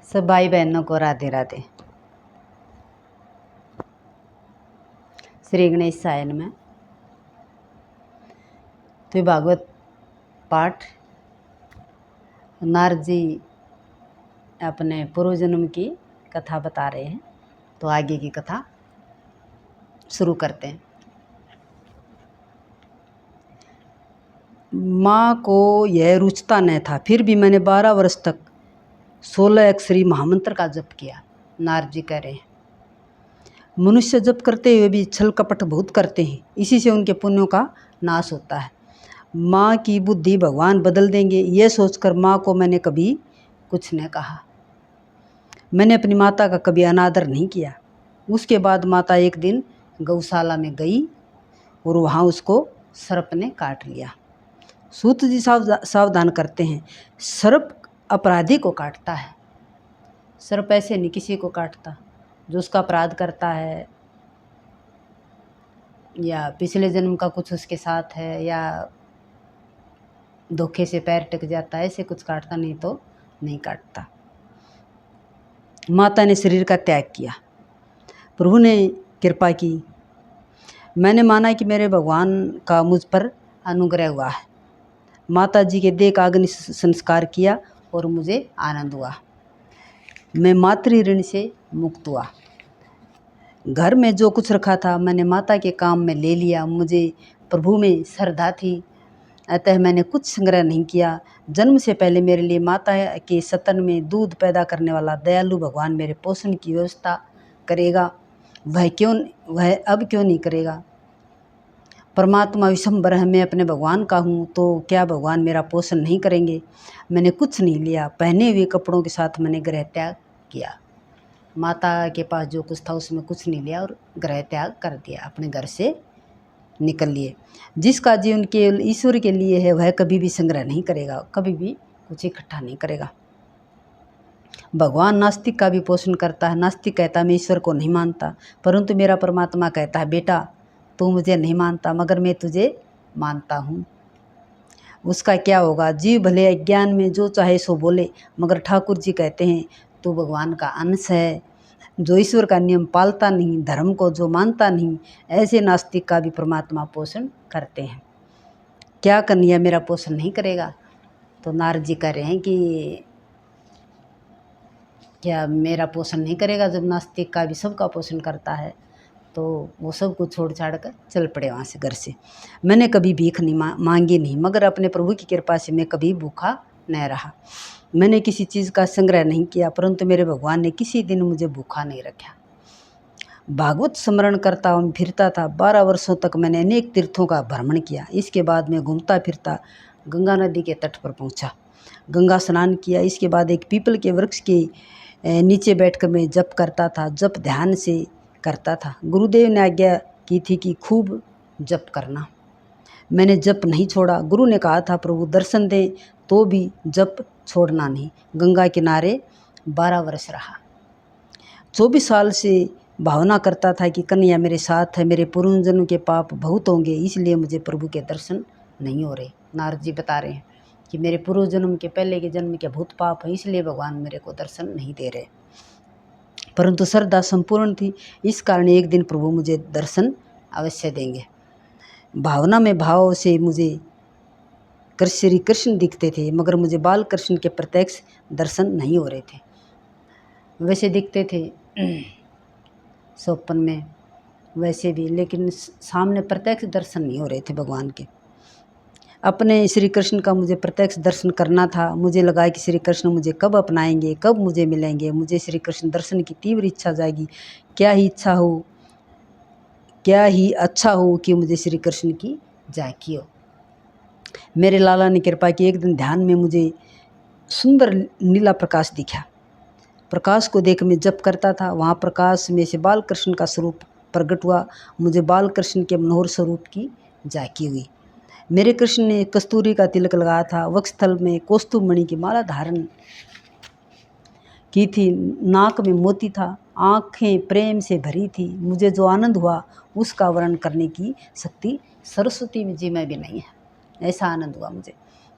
सब भाई बहनों को राधे राधे। श्री गणेश सायन में तो भागवत पाठ नारद जी अपने पूर्व जन्म की कथा बता रहे हैं, तो आगे की कथा शुरू करते हैं। माँ को यह रुचता न था, फिर भी मैंने 12 वर्ष तक 16 अक्षरी महामंत्र का जप किया। नारद जी कह रहे हैं, मनुष्य जप करते हुए भी छल कपट बहुत करते हैं, इसी से उनके पुण्यों का नाश होता है। माँ की बुद्धि भगवान बदल देंगे, ये सोचकर माँ को मैंने कभी कुछ न कहा। मैंने अपनी माता का कभी अनादर नहीं किया। उसके बाद माता एक दिन गौशाला में गई और वहाँ उसको सर्प ने काट लिया। सूत जी सावधान करते हैं, सर्प अपराधी को काटता है। सर्प ऐसे नहीं किसी को काटता, जो उसका अपराध करता है या पिछले जन्म का कुछ उसके साथ है या धोखे से पैर टिक जाता है, ऐसे कुछ काटता, नहीं तो नहीं काटता। माता ने शरीर का त्याग किया, प्रभु ने कृपा की। मैंने माना कि मेरे भगवान का मुझ पर अनुग्रह हुआ है। माता जी के देह का अग्नि संस्कार किया और मुझे आनंद हुआ। मैं मातृ ऋण से मुक्त हुआ। घर में जो कुछ रखा था मैंने माता के काम में ले लिया। मुझे प्रभु में श्रद्धा थी, अतः मैंने कुछ संग्रह नहीं किया। जन्म से पहले मेरे लिए माता के स्तन में दूध पैदा करने वाला दयालु भगवान मेरे पोषण की व्यवस्था करेगा। वह अब क्यों नहीं करेगा? परमात्मा विश्वम्भर है, मैं अपने भगवान का हूँ, तो क्या भगवान मेरा पोषण नहीं करेंगे? मैंने कुछ नहीं लिया। पहने हुए कपड़ों के साथ मैंने गृह त्याग किया। माता के पास जो कुछ था उसमें कुछ नहीं लिया और गृह त्याग कर दिया, अपने घर से निकल लिए। जिसका जीवन केवल ईश्वर के लिए है वह कभी भी संग्रह नहीं करेगा, कभी भी कुछ इकट्ठा नहीं करेगा। भगवान नास्तिक का भी पोषण करता है। नास्तिक कहता है मैं ईश्वर को नहीं मानता, परंतु मेरा परमात्मा कहता है बेटा तू मुझे नहीं मानता मगर मैं तुझे मानता हूँ। उसका क्या होगा? जीव भले अज्ञान में जो चाहे सो बोले, मगर ठाकुर जी कहते हैं तू भगवान का अंश है। जो ईश्वर का नियम पालता नहीं, धर्म को जो मानता नहीं, ऐसे नास्तिक का भी परमात्मा पोषण करते हैं। क्या कन्हैया मेरा पोषण नहीं करेगा? तो नारद जी कह रहे हैं कि क्या मेरा पोषण नहीं करेगा? जब नास्तिक का भी सबका पोषण करता है तो वो सब कुछ छोड़ छाड़ कर चल पड़े वहाँ से, घर से। मैंने कभी भीख नहीं मांगी नहीं, मगर अपने प्रभु की कृपा से मैं कभी भूखा न रहा। मैंने किसी चीज़ का संग्रह नहीं किया, परंतु मेरे भगवान ने किसी दिन मुझे भूखा नहीं रखा। भागवत स्मरण करता हूँ फिरता था। 12 वर्षों तक मैंने अनेक तीर्थों का भ्रमण किया। इसके बाद मैं घूमता फिरता गंगा नदी के तट पर पहुँचा, गंगा स्नान किया। इसके बाद एक पीपल के वृक्ष के नीचे बैठकर मैं जप करता था। जप ध्यान से करता था। गुरुदेव ने आज्ञा की थी कि खूब जप करना। मैंने जप नहीं छोड़ा। गुरु ने कहा था प्रभु दर्शन दे तो भी जप छोड़ना नहीं। गंगा किनारे 12 वर्ष रहा। 24 साल से भावना करता था कि कन्हैया मेरे साथ है, मेरे पूर्व जन्म के पाप बहुत होंगे, इसलिए मुझे प्रभु के दर्शन नहीं हो रहे। नारद जी बता रहे हैं कि मेरे पूर्व जन्म के पहले के जन्म के बहुत पाप हैं, इसलिए भगवान मेरे को दर्शन नहीं दे रहे। परंतु श्रद्धा संपूर्ण थी, इस कारण एक दिन प्रभु मुझे दर्शन अवश्य देंगे। भावना में भाव से मुझे श्री कृष्ण दिखते थे, मगर मुझे बाल कृष्ण के प्रत्यक्ष दर्शन नहीं हो रहे थे। वैसे दिखते थे स्वप्न में वैसे भी, लेकिन सामने प्रत्यक्ष दर्शन नहीं हो रहे थे भगवान के। अपने श्री कृष्ण का मुझे प्रत्यक्ष दर्शन करना था। मुझे लगा कि श्री कृष्ण मुझे कब अपनाएंगे, कब मुझे मिलेंगे। मुझे श्री कृष्ण दर्शन की तीव्र इच्छा जागी। क्या ही अच्छा हो कि मुझे श्री कृष्ण की झांकी हो। मेरे लाला ने कृपा की। एक दिन ध्यान में मुझे सुंदर नीला प्रकाश दिखा। प्रकाश को देख मैं जप करता था। वहाँ प्रकाश में से बाल कृष्ण का स्वरूप प्रकट हुआ। मुझे बाल कृष्ण के मनोहर स्वरूप की झांकी हुई। मेरे कृष्ण ने कस्तूरी का तिलक लगाया था, वक्षस्थल में कौस्तुभ मणि की माला धारण की थी, नाक में मोती था, आँखें प्रेम से भरी थी। मुझे जो आनंद हुआ उसका वर्णन करने की शक्ति सरस्वती जी में भी नहीं है। ऐसा आनंद हुआ मुझे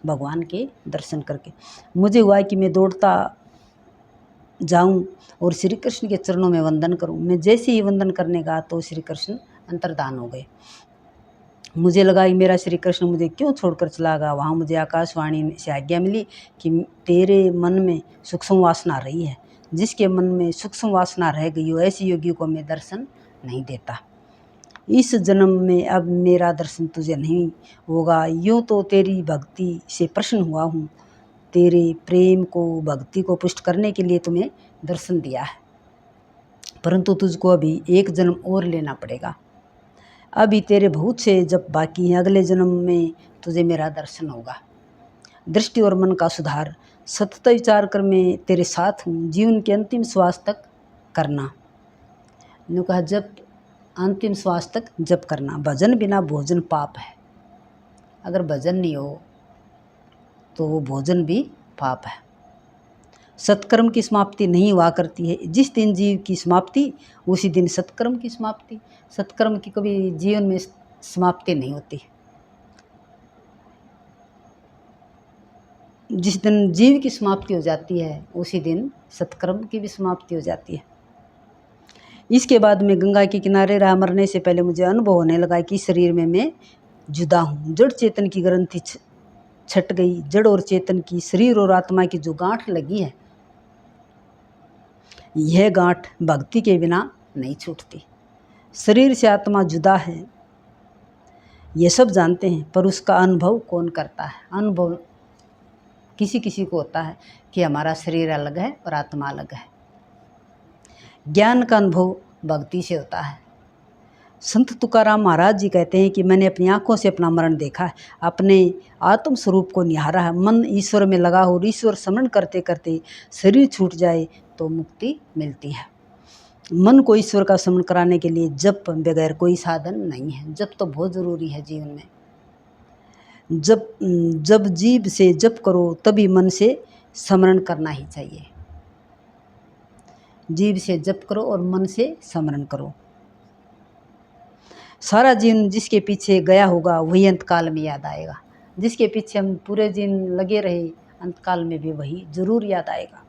भगवान के दर्शन करके। मुझे हुआ कि मैं दौड़ता जाऊं और श्री कृष्ण के चरणों में वंदन करूं। मैं जैसे ही वंदन करने का तो श्री कृष्ण अंतर्धान हो गए। मुझे लगा कि मेरा श्री कृष्ण मुझे क्यों छोड़कर चला गया। वहाँ मुझे आकाशवाणी से आज्ञा मिली कि तेरे मन में सूक्ष्म वासना रही है, जिसके मन में सूक्ष्म वासना रह गई हो ऐसे योगी को मैं दर्शन नहीं देता। इस जन्म में अब मेरा दर्शन तुझे नहीं होगा। यूँ तो तेरी भक्ति से प्रसन्न हुआ हूँ, तेरे प्रेम को भक्ति को पुष्ट करने के लिए तुम्हें दर्शन दिया है, परंतु तुझको अभी एक जन्म और लेना पड़ेगा। अभी तेरे बहुत से जब बाकी हैं, अगले जन्म में तुझे मेरा दर्शन होगा। दृष्टि और मन का सुधार, सतत विचार कर मैं तेरे साथ हूँ, जीवन के अंतिम श्वास तक करना। ने कहा जब अंतिम श्वास तक जप करना। भजन बिना भोजन पाप है। अगर भजन नहीं हो तो वो भोजन भी पाप है। सत्कर्म की समाप्ति नहीं हुआ करती है। जिस दिन जीव की समाप्ति उसी दिन सत्कर्म की समाप्ति। सत्कर्म की कभी जीवन में समाप्ति नहीं होती। जिस दिन जीव की समाप्ति हो जाती है उसी दिन सत्कर्म की भी समाप्ति हो जाती है। इसके बाद में गंगा के किनारे रहा। मरने से पहले मुझे अनुभव होने लगा कि शरीर में मैं जुदा हूँ। जड़ चेतन की ग्रंथि छट गई। जड़ और चेतन की, शरीर और आत्मा की जो गांठ लगी है, यह गांठ भक्ति के बिना नहीं छूटती। शरीर से आत्मा जुदा है, ये सब जानते हैं, पर उसका अनुभव कौन करता है? अनुभव किसी किसी को होता है कि हमारा शरीर अलग है और आत्मा अलग है। ज्ञान का अनुभव भक्ति से होता है। संत तुकाराम महाराज जी कहते हैं कि मैंने अपनी आंखों से अपना मरण देखा है, अपने आत्म स्वरूप को निहारा है। मन ईश्वर में लगा हो और ईश्वर स्मरण करते करते शरीर छूट जाए तो मुक्ति मिलती है। मन को ईश्वर का स्मरण कराने के लिए जप बगैर कोई साधन नहीं है। जप तो बहुत ज़रूरी है जीवन में। जब जीभ से जप करो तभी मन से स्मरण करना ही चाहिए। जीभ से जप करो और मन से स्मरण करो। सारा जीवन जिसके पीछे गया होगा वही अंतकाल में याद आएगा। जिसके पीछे हम पूरे दिन लगे रहे अंतकाल में भी वही जरूर याद आएगा।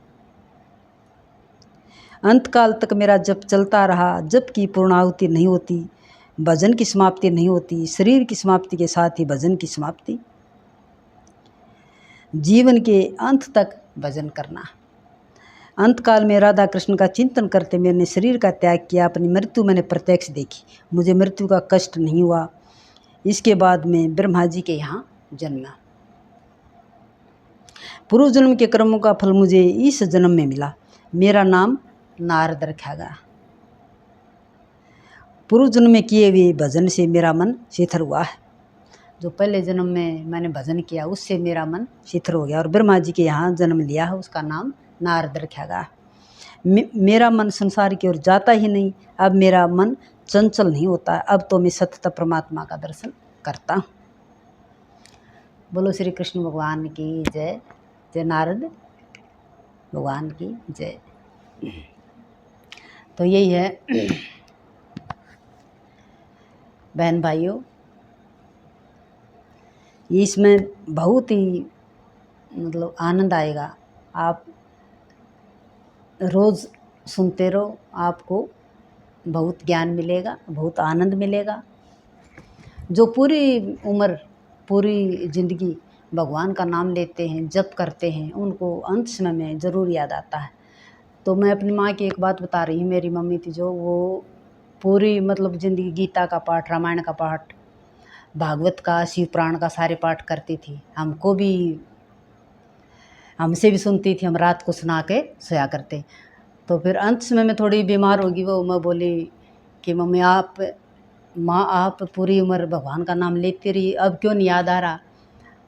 अंतकाल तक मेरा जप चलता रहा। जप की पूर्णाहुति नहीं होती, भजन की समाप्ति नहीं होती। शरीर की समाप्ति के साथ ही भजन की समाप्ति। जीवन के अंत तक भजन करना। अंतकाल में राधा कृष्ण का चिंतन करते मैंने शरीर का त्याग किया। अपनी मृत्यु मैंने प्रत्यक्ष देखी। मुझे मृत्यु का कष्ट नहीं हुआ। इसके बाद में ब्रह्मा जी के यहाँ जन्मा। पूर्व जन्म के कर्मों का फल मुझे इस जन्म में मिला। मेरा नाम नारद रखा गया। पूर्व जन्म में किए हुए भजन से मेरा मन शिथिल हुआ है। जो पहले जन्म में मैंने भजन किया उससे मेरा मन शिथिल हो गया और ब्रह्मा जी के यहाँ जन्म लिया है, उसका नाम नारद रखा गया। मेरा मन संसार की ओर जाता ही नहीं। अब मेरा मन चंचल नहीं होता। अब तो मैं सतत परमात्मा का दर्शन करता हूँ। बोलो श्री कृष्ण भगवान की जय। जय नारद भगवान की जय। तो यही है बहन भाइयों, इसमें बहुत ही मतलब आनंद आएगा। आप रोज़ सुनते रहो, आपको बहुत ज्ञान मिलेगा, बहुत आनंद मिलेगा। जो पूरी उम्र पूरी ज़िंदगी भगवान का नाम लेते हैं, जप करते हैं, उनको अंत समय में ज़रूर याद आता है। तो मैं अपनी माँ की एक बात बता रही हूँ। मेरी मम्मी थी जो, वो पूरी मतलब ज़िंदगी गीता का पाठ, रामायण का पाठ, भागवत का, शिव पुराण का सारे पाठ करती थी। हमसे भी सुनती थी। हम रात को सुना के सोया करते। तो फिर अंत समय में थोड़ी बीमार होगी वो। मैं बोली कि मम्मी आप पूरी उम्र भगवान का नाम लेती रही, अब क्यों नहीं याद आ रहा?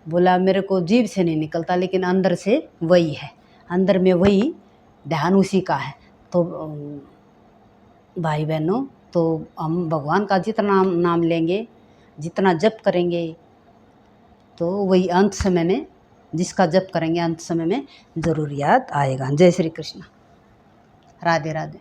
बोला मेरे को जीभ से नहीं निकलता, लेकिन अंदर से वही है, अंदर में वही ध्यान उसी का है। तो भाई बहनों, तो हम भगवान का जितना नाम लेंगे, जितना जप करेंगे, तो वही अंत समय में, जिसका जप करेंगे अंत समय में ज़रूर याद आएगा। जय श्री कृष्ण। राधे राधे।